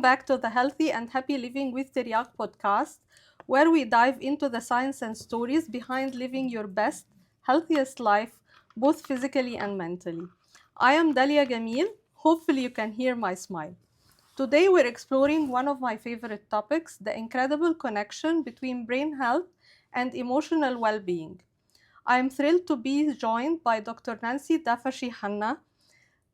back to the Healthy and Happy Living with Teriak podcast, where we dive into the science and stories behind living your best, healthiest life, both physically and mentally. I am Dalia Gamil. Hopefully, you can hear my smile. Today, we're exploring one of my favorite topics, the incredible connection between brain health and emotional well being. I am thrilled to be joined by Dr. Nancy Dafashy Hanna,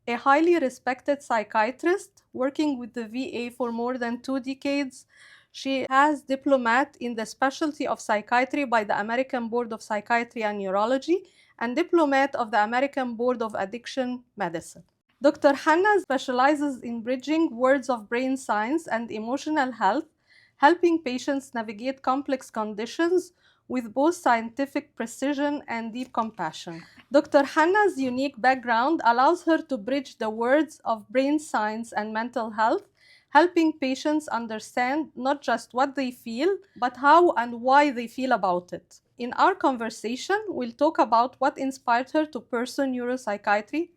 a highly respected psychiatrist working with the VA for more than 2 decades. She has diplomat in the specialty of psychiatry by the American Board of Psychiatry and Neurology and diplomat of the American Board of Addiction Medicine. Dr. Hanna specializes in bridging worlds of brain science and emotional health, helping patients navigate complex conditions with both scientific precision and deep compassion. Dr. Hanna's unique background allows her to bridge the worlds of brain science and mental health, helping patients understand not just what they feel, but how and why they feel about it. In our conversation, we'll talk about what inspired her to pursue neuropsychiatry.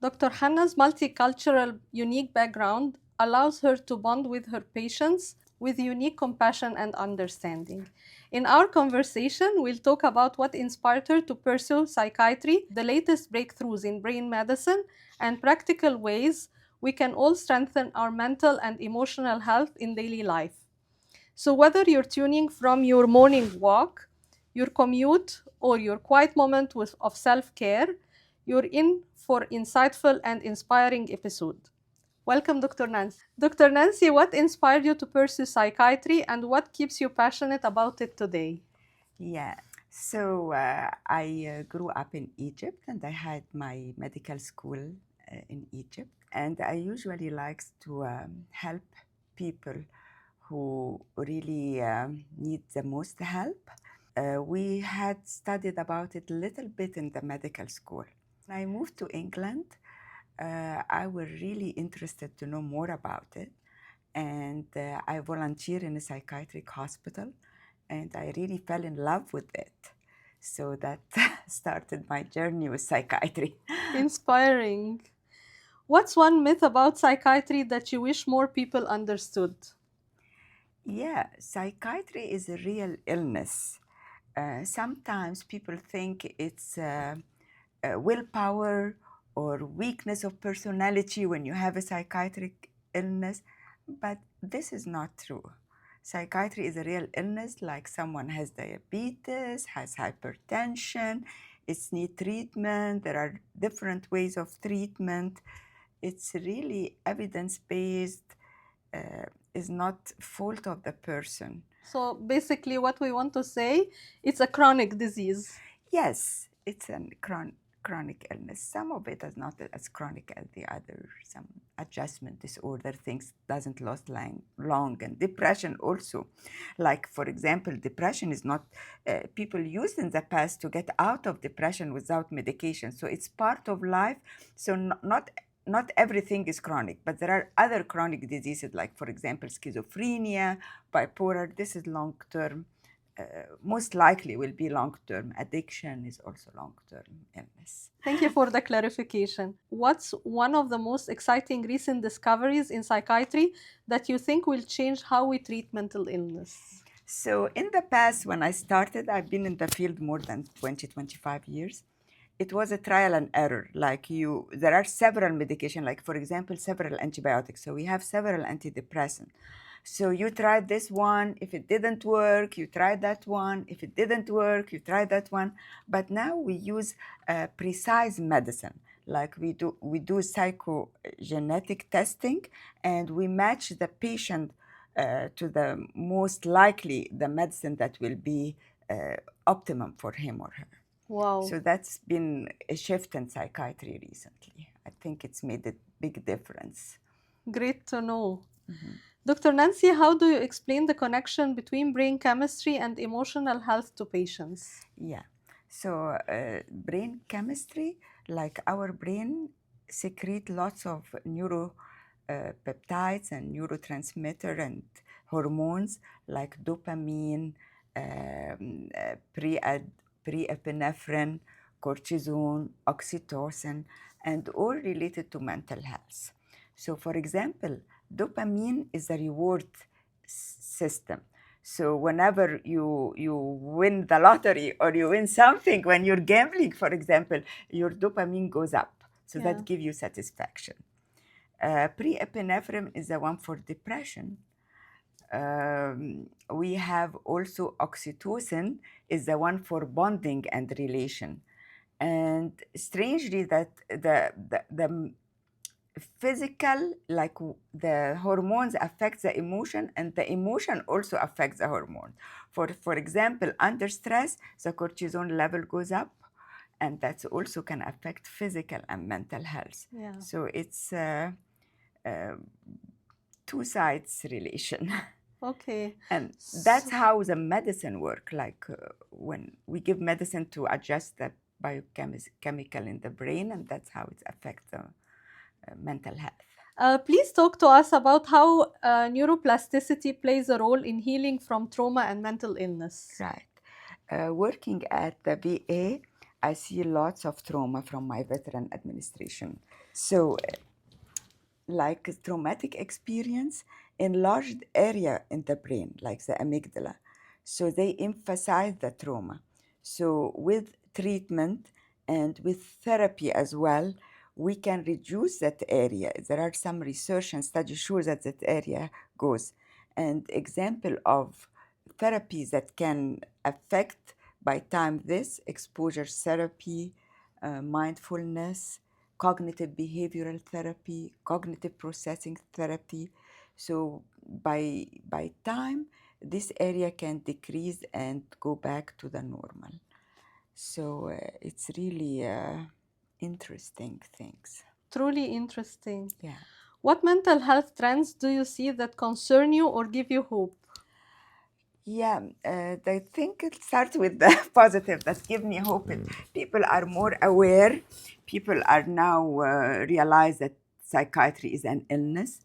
Dr. Hanna's multicultural, unique background allows her to bond with her patients with unique compassion and understanding. In our conversation, we'll talk about what inspired her to pursue psychiatry, the latest breakthroughs in brain medicine, and practical ways we can all strengthen our mental and emotional health in daily life. So, whether you're tuning from your morning walk, your commute, or your quiet moment of self care, you're in for insightful and inspiring episode. Welcome, Dr. Nancy. Dr. Nancy, what inspired you to pursue psychiatry and what keeps you passionate about it today? Yeah, so I grew up in Egypt and I had my medical school in Egypt. And I usually like to help people who really need the most help. We had studied about it a little bit in the medical school. When I moved to England, I was really interested to know more about it. And I volunteered in a psychiatric hospital and I really fell in love with it. So that started my journey with psychiatry. Inspiring. What's one myth about psychiatry that you wish more people understood? Yeah, psychiatry is a real illness. Sometimes people think it's willpower or weakness of personality when you have a psychiatric illness, but this is not true. Psychiatry is a real illness, like someone has diabetes, has hypertension, it's need treatment, there are different ways of treatment. It's really evidence-based, is not fault of the person. So basically what we want to say, it's a chronic disease. Yes, it's a chronic illness. Some of it is not as chronic as the other. Some adjustment disorder, things doesn't last long. And depression also. Like, for example, depression is not, people used in the past to get out of depression without medication. So it's part of life. So not everything is chronic, but there are other chronic diseases, like, for example, schizophrenia, bipolar. This is long-term. Most likely will be long-term. Addiction is also long-term illness. Thank you for the clarification. What's one of the most exciting recent discoveries in psychiatry that you think will change how we treat mental illness? So in the past, when I started, I've been in the field more than 25 years. It was a trial and error. There are several medications, like, for example, several antibiotics. So we have several antidepressants. So you tried this one. If it didn't work, you tried that one. If it didn't work, you tried that one. But now we use precise medicine. Like we do psychogenetic testing, and we match the patient to the most likely the medicine that will be optimum for him or her. Wow. So that's been a shift in psychiatry recently. I think it's made a big difference. Great to know. Mm-hmm. Dr. Nancy, how do you explain the connection between brain chemistry and emotional health to patients? Yeah. So brain chemistry, like our brain secrete lots of neuropeptides and neurotransmitter and hormones like dopamine, preepinephrine, cortisone, oxytocin, and all related to mental health. So, for example, dopamine is a reward system. So whenever you win the lottery or you win something, when you're gambling, for example, your dopamine goes up. So Yeah. that gives you satisfaction. Preepinephrine is the one for depression. We have also oxytocin is the one for bonding and relation. And strangely, that the physical, like the hormones affect the emotion, and the emotion also affects the hormone. For example, under stress, the cortisol level goes up, and that also can affect physical and mental health. Yeah. So it's uh, two sides relation. Okay. And that's So, how the medicine work. Like when we give medicine to adjust the biochemical in the brain, and that's how it affects the mental health. please talk to us about how neuroplasticity plays a role in healing from trauma and mental illness. Right. Working at the VA, I see lots of trauma from my veteran administration. So, like traumatic experience, enlarged area in the brain, like the amygdala. So they emphasize the trauma. So with treatment and with therapy as well, we can reduce that area. There are some research and studies show that that area goes. And example of therapies that can affect by time this exposure therapy, mindfulness, cognitive behavioral therapy, cognitive processing therapy. So by time, this area can decrease and go back to the normal. So it's really interesting things. Truly interesting. Yeah. What mental health trends do you see that concern you or give you hope? Yeah, I think it starts with the positive that give me hope. People are more aware. People are now realize that psychiatry is an illness.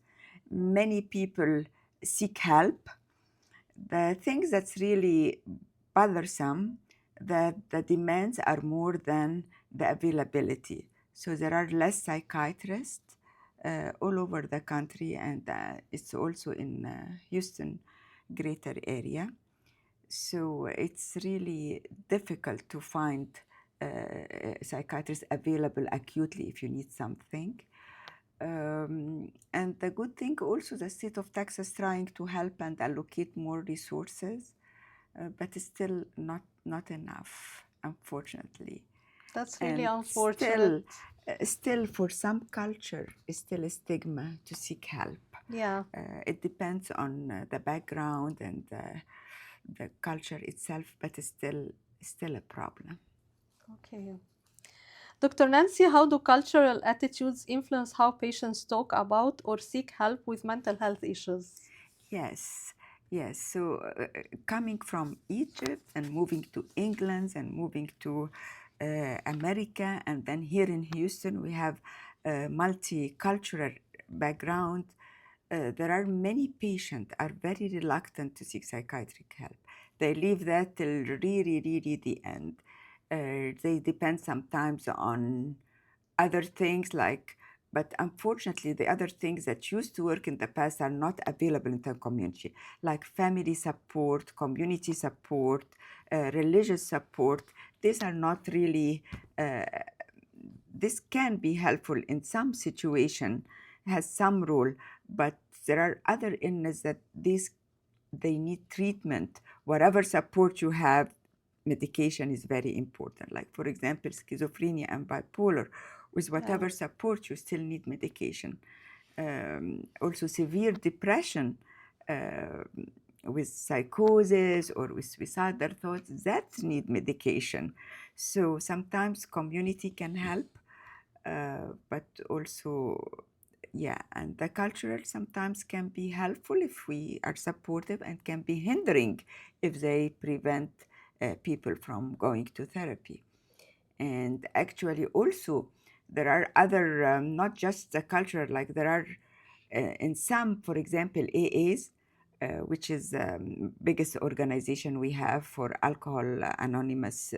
Many people seek help. The things that's really bothersome that the demands are more than the availability. So there are less psychiatrists all over the country, and it's also in Houston, greater area. So it's really difficult to find psychiatrists available acutely if you need something. And the good thing also, the state of Texas trying to help and allocate more resources, but it's still not enough, unfortunately. That's really And unfortunate. still for some culture, it's still a stigma to seek help. Yeah. It depends on the background and the culture itself, but it's still a problem. Okay. Dr. Nancy, how do cultural attitudes influence how patients talk about or seek help with mental health issues? Yes, yes. So coming from Egypt and moving to England and moving to America, and then here in Houston, we have a multicultural background. There are many patients are very reluctant to seek psychiatric help. They leave that till really the end. They depend sometimes on other things like, but unfortunately the other things that used to work in the past are not available in the community, like family support, community support, religious support. These are not really this can be helpful in some situation, has some role, but there are other illnesses that they need treatment. Whatever support you have, medication is very important. Like for example, schizophrenia and bipolar, with Yeah. whatever support you still need medication. Also severe depression with psychosis or with suicidal thoughts that need medication. So sometimes community can help, but also, yeah, and the cultural sometimes can be helpful if we are supportive, and can be hindering if they prevent people from going to therapy. And actually also there are other, not just the culture, like there are in some, for example, AAs, which is biggest organization we have for alcohol anonymous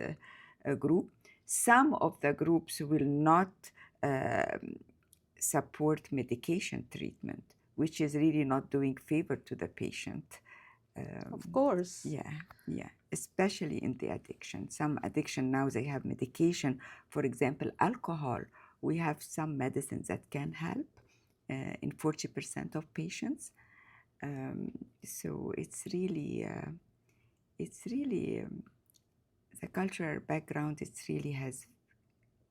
group. Some of the groups will not support medication treatment, which is really not doing favor to the patient. Of course. Yeah, yeah, especially in the addiction. Some addiction now they have medication. For example, alcohol. We have some medicines that can help in 40% of patients. So it's really the cultural background. It really has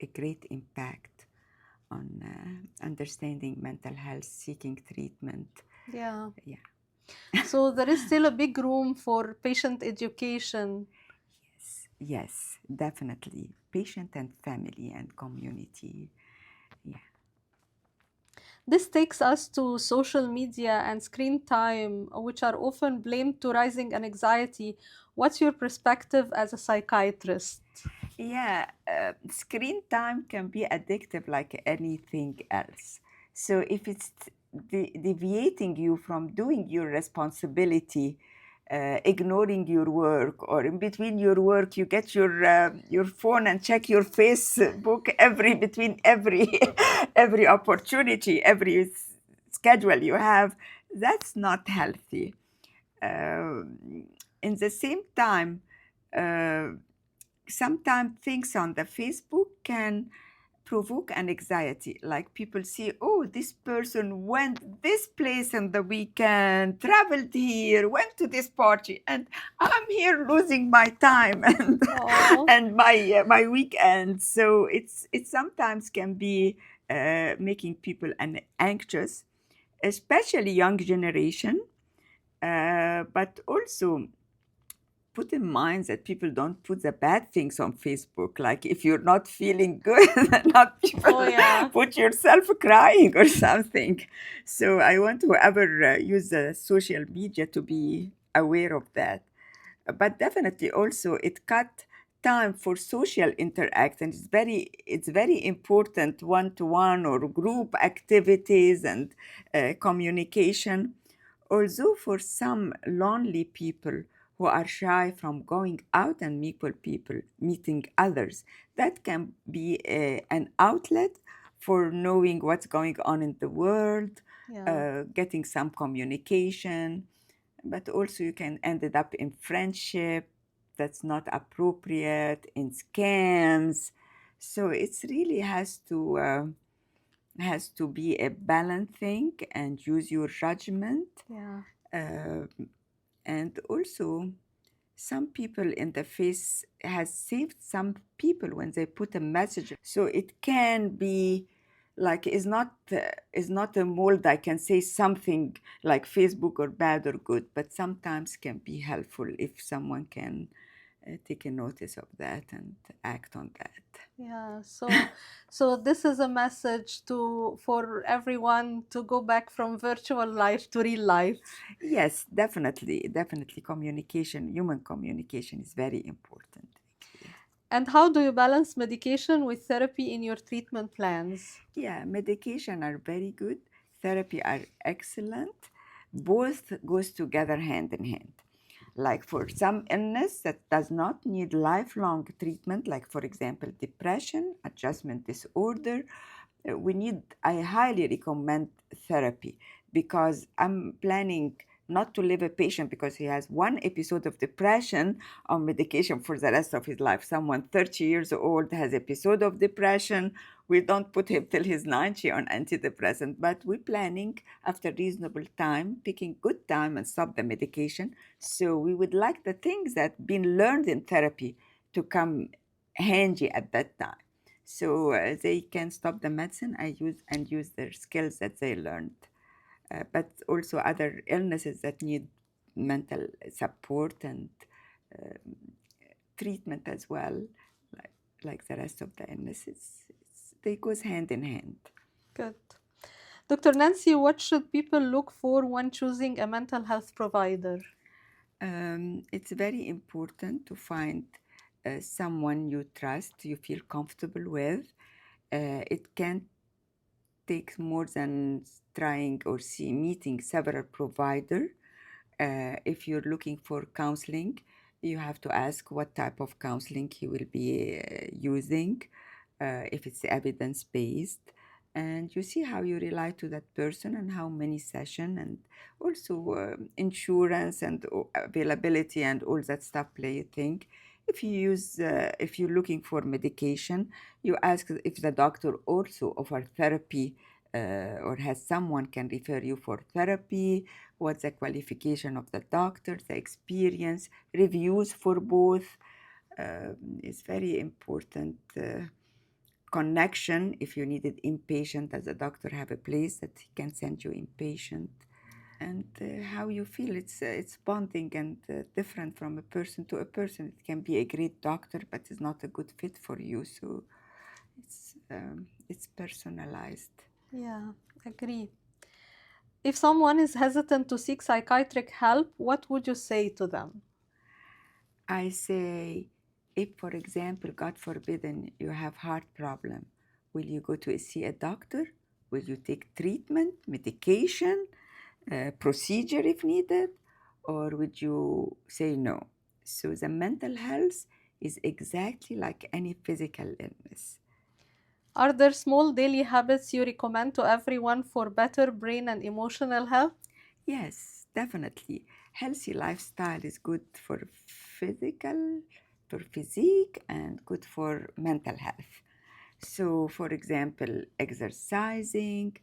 a great impact on understanding mental health, seeking treatment. Yeah. Yeah. So there is still a big room for patient education. Yes, definitely. Patient and family and community. Yeah. This takes us to social media and screen time, which are often blamed to rising anxiety. What's your perspective as a psychiatrist? Yeah, screen time can be addictive like anything else. So if it's deviating you from doing your responsibility, ignoring your work, or in between your work, you get your phone and check your Facebook every every opportunity, every schedule you have. That's not healthy. In the same time, uh, sometimes things on the Facebook can provoke an anxiety. Like people see, oh, this person went this place in the weekend, traveled here, went to this party, and I'm here losing my time and Oh, and my weekend. So it sometimes can be making people anxious, especially young generation, but also put in mind that people don't put the bad things on Facebook. Like if you're not feeling good, not people oh yeah. put yourself crying or something. So I want whoever use social media to be aware of that. But definitely also it cut time for social interact, and it's very important one-to-one or group activities and communication. Although for some lonely people who are shy from going out and meeting others, that can be an outlet for knowing what's going on in the world, Yeah. getting some communication, but also you can end it up in friendship that's not appropriate, in scams. So it's really has to be a balanced thing and use your judgment. Yeah. uh, and also some people in the face has saved some people when they put a message, so it can be like is not a mold. I can say something like Facebook or bad or good, but sometimes can be helpful if someone can take a notice of that and act on that. Yeah. So this is a message for everyone to go back from virtual life to real life. Yes, definitely communication, human communication is very important. And how do you balance medication with therapy in your treatment plans? Yeah, medication are very good. Therapy are excellent. Both goes together hand in hand. Like for some illness that does not need lifelong treatment, like for example depression, adjustment disorder, I highly recommend therapy, because I'm planning not to leave a patient because he has one episode of depression on medication for the rest of his life. Someone 30 years old has episode of depression. We don't put him till he's 90 on antidepressant, but we're planning after reasonable time, picking good time and stop the medication. So we would like the things that been learned in therapy to come handy at that time. So they can stop the medicine use their skills that they learned. But also other illnesses that need mental support and treatment as well, like the rest of the illnesses. They goes hand in hand. Good. Dr. Nancy, what should people look for when choosing a mental health provider? It's very important to find someone you trust, you feel comfortable with. It can take more than trying or meeting several providers. If you're looking for counseling, you have to ask what type of counseling he will be using, if it's evidence based. and you see how you rely to that person and how many session, and also insurance and availability and all that stuff play a thing. If you use if you're looking for medication, you ask if the doctor also offer therapy, or has someone can refer you for therapy, what's the qualification of the doctor, the experience, reviews for both. It's very important. Connection, if you needed inpatient, does the doctor have a place that he can send you inpatient? And how you feel, it's bonding and different from a person to a person. It can be a great doctor, but it's not a good fit for you. So it's personalized. Yeah, agree. If someone is hesitant to seek psychiatric help, what would you say to them? I say, if for example, God forbidden, you have heart problem, will you go to see a doctor? Will you take treatment, medication, procedure if needed, or would you say no? So the mental health is exactly like any physical illness. Are there small daily habits you recommend to everyone for better brain and emotional health? Yes, definitely. Healthy lifestyle is good for physical, for physique, and good for mental health. So, for example, exercising,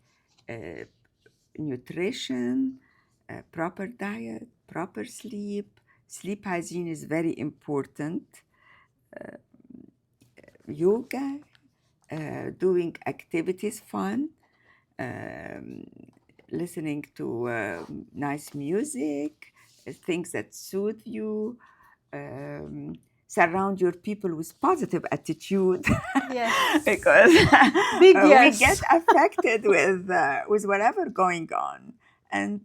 uh, nutrition, proper diet, proper sleep. Sleep hygiene is very important. Yoga, doing activities, fun, um, listening to nice music, things that soothe you. Um, Surround your people with positive attitude Yes. because Big we get yes. affected with whatever going on, and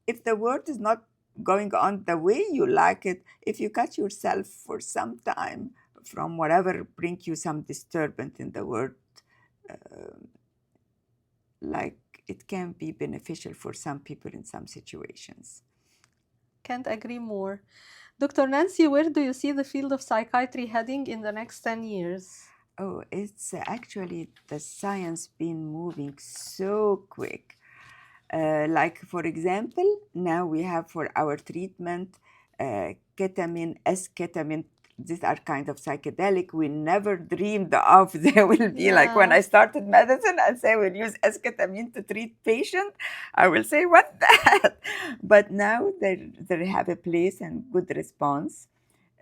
if the world is not going on the way you like it, if you cut yourself for some time from whatever bring you some disturbance in the world, like it can be beneficial for some people in some situations. Can't agree more. Dr. Nancy, where do you see the field of psychiatry heading in the next 10 years? Oh, it's actually the science been moving so quick. Like for example, now we have for our treatment ketamine, S-ketamine. These are kind of psychedelic. We never dreamed of they will be like when Yeah. I started medicine and say we'll use S-ketamine to treat patient. I will say what that. But now they have a place and good response.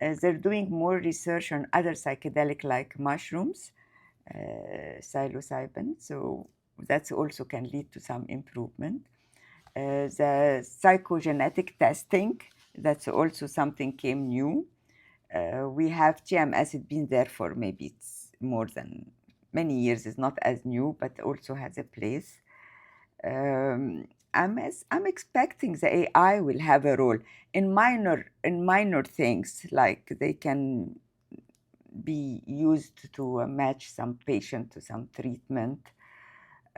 They're doing more research on other psychedelic like mushrooms, psilocybin. So that also can lead to some improvement. The psychogenetic testing, that's also something came new. We have TMS, it's been there for maybe it's more than many years, it's not as new, but also has a place. I'm expecting the AI will have a role in minor things, like they can be used to match some patient to some treatment.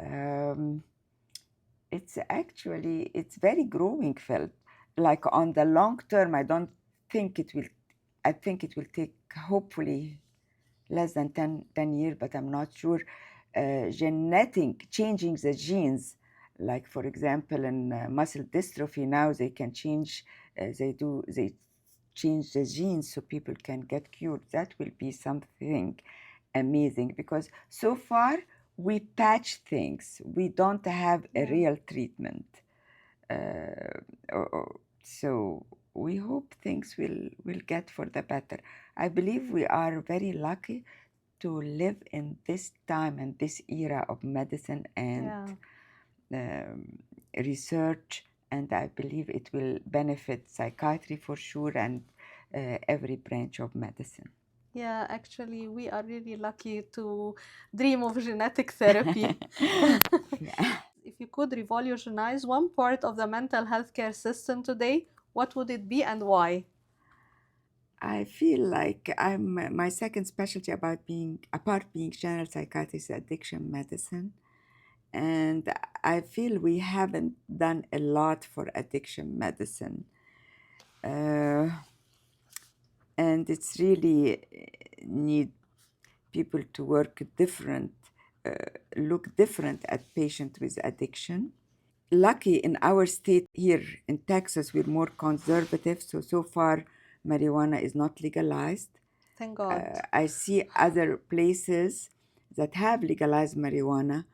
Um, it's very growing field. Like on the long term, I don't think it will. I think it will take hopefully less than 10 years, but I'm not sure. Genetic changing the genes, like for example in muscle dystrophy now they can change. They change the genes so people can get cured. That will be something amazing because so far we patch things. We don't have a Yeah. real treatment. So we hope things will get for the better. I believe we are very lucky to live in this time and this era of medicine and Yeah. research, and I believe it will benefit psychiatry for sure and every branch of medicine. Yeah, actually, we are really lucky to dream of genetic therapy. Yeah. If you could revolutionize one part of the mental health care system today, what would it be and why? I feel like my second specialty about being apart being general psychiatry is addiction medicine, and I feel we haven't done a lot for addiction medicine, uh, and it's really need people to work different look different at patients with addiction. Lucky in our state here in Texas, we're more conservative, so far marijuana is not legalized. Thank God. I see other places that have legalized marijuana,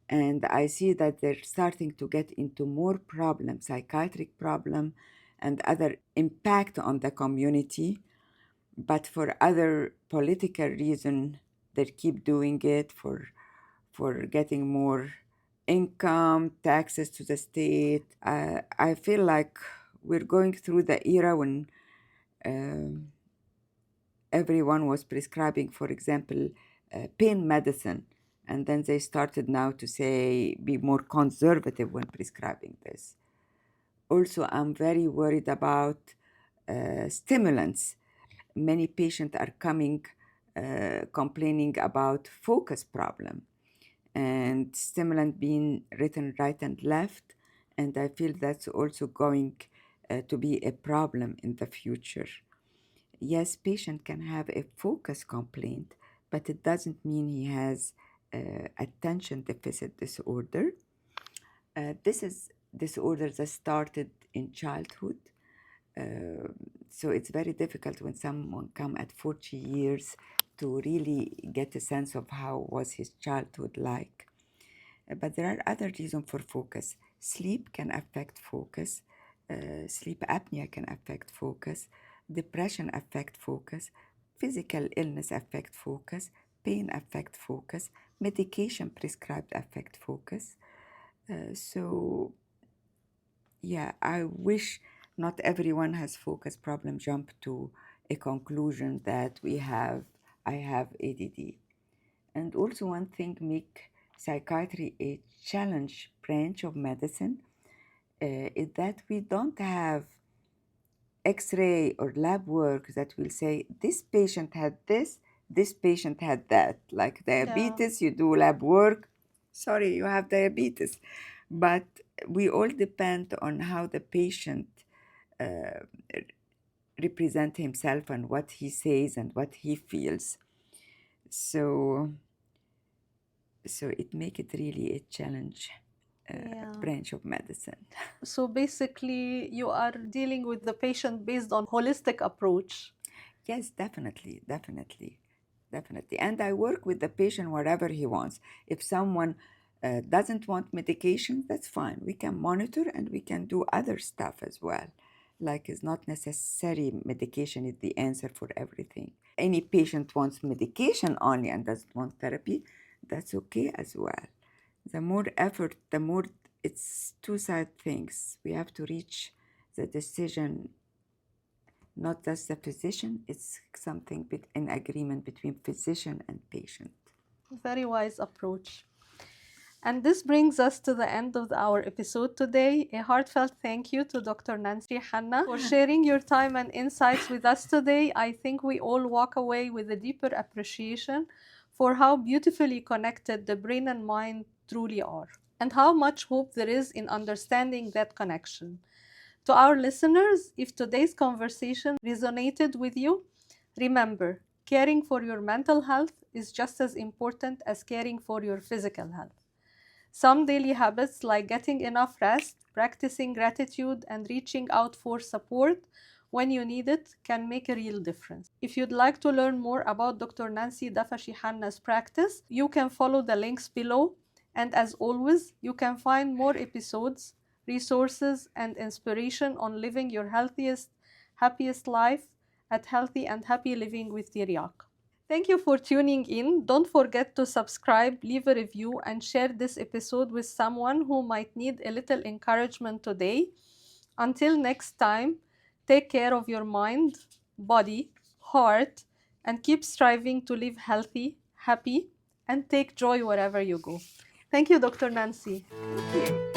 and I see that they're starting to get into more problems, psychiatric problem, and other impact on the community. But for other political reason, they keep doing it for getting more income, taxes to the state. I feel like we're going through the era when everyone was prescribing, for example, pain medicine. And then they started now to say, be more conservative when prescribing this. Also, I'm very worried about stimulants. Many patients are coming complaining about focus problem and stimulant being written right and left. And I feel that's also going to be a problem in the future. Yes, patient can have a focus complaint, but it doesn't mean he has attention deficit disorder. This is disorder that started in childhood. So it's very difficult when someone come at 40 years to really get a sense of how was his childhood like. But there are other reasons for focus. Sleep can affect focus. Sleep apnea can affect focus. Depression affect focus. Physical illness affect focus. Pain affect focus. Medication prescribed affect focus. So yeah, I wish not everyone has focus problem jump to a conclusion that I have ADD. And also one thing make psychiatry a challenge branch of medicine is that we don't have x-ray or lab work that will say this patient had this patient had that. Like diabetes, you do lab work, sorry, you have diabetes. But we all depend on how the patient represent himself and what he says and what he feels. So it make it really a challenge branch of medicine. So basically, you are dealing with the patient based on holistic approach. Yes, definitely. And I work with the patient wherever he wants. If someone doesn't want medication, that's fine. We can monitor and we can do other stuff as well. Like it's not necessary medication is the answer for everything. Any patient wants medication only and doesn't want therapy, that's okay as well. The more effort, the more it's two-side things. We have to reach the decision, not just the physician, it's something in agreement between physician and patient. Very wise approach. And this brings us to the end of our episode today. A heartfelt thank you to Dr. Dafashy Hanna for sharing your time and insights with us today. I think we all walk away with a deeper appreciation for how beautifully connected the brain and mind truly are, and how much hope there is in understanding that connection. To our listeners, if today's conversation resonated with you, remember, caring for your mental health is just as important as caring for your physical health. Some daily habits like getting enough rest, practicing gratitude, and reaching out for support when you need it can make a real difference. If you'd like to learn more about Dr. Dafashy Hanna's practice, you can follow the links below. And as always, you can find more episodes, resources, and inspiration on living your healthiest, happiest life at Healthy and Happy Living with Tiryak. Thank you for tuning in. Don't forget to subscribe, leave a review, and share this episode with someone who might need a little encouragement today. Until next time, take care of your mind, body, heart, and keep striving to live healthy, happy, and take joy wherever you go. Thank you, Dr. Nancy. Thank you.